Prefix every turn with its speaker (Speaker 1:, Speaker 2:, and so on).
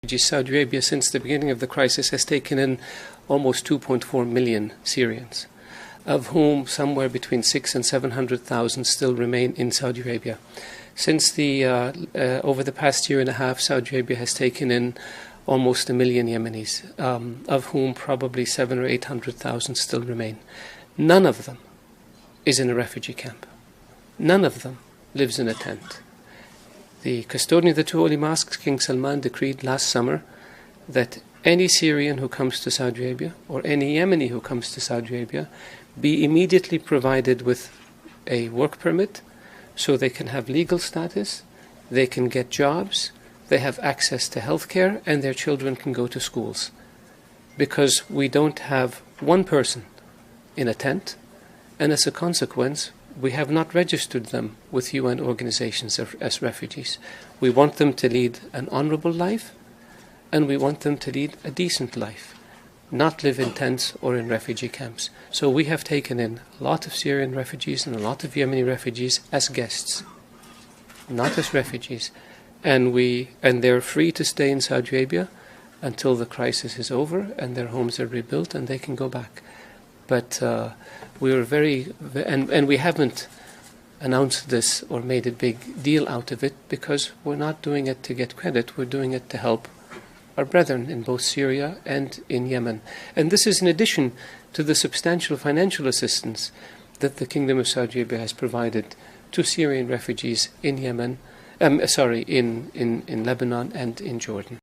Speaker 1: Saudi Arabia, since the beginning of the crisis, has taken in almost 2.4 million Syrians, of whom somewhere between 600,000 and 700,000 still remain in Saudi Arabia. Since over the past year and a half, Saudi Arabia has taken in almost 1 million Yemenis, of whom probably 700,000 or 800,000 still remain. None of them is in a refugee camp. None of them lives in a tent. The custodian of the two holy mosques, King Salman, decreed last summer that any Syrian who comes to Saudi Arabia or any Yemeni who comes to Saudi Arabia be immediately provided with a work permit so they can have legal status, they can get jobs, they have access to healthcare, and their children can go to schools. Because we don't have one person in a tent, and as a consequence, we have not registered them with UN organizations as refugees. We want them to lead an honorable life, and we want them to lead a decent life, not live in tents or in refugee camps. So we have taken in a lot of Syrian refugees and a lot of Yemeni refugees as guests, not as refugees. And they're free to stay in Saudi Arabia until the crisis is over and their homes are rebuilt and they can go back. But we were and we haven't announced this or made a big deal out of it because we're not doing it to get credit. We're doing it to help our brethren in both Syria and in Yemen. And this is in addition to the substantial financial assistance that the Kingdom of Saudi Arabia has provided to Syrian refugees in Yemen, in Lebanon and in Jordan.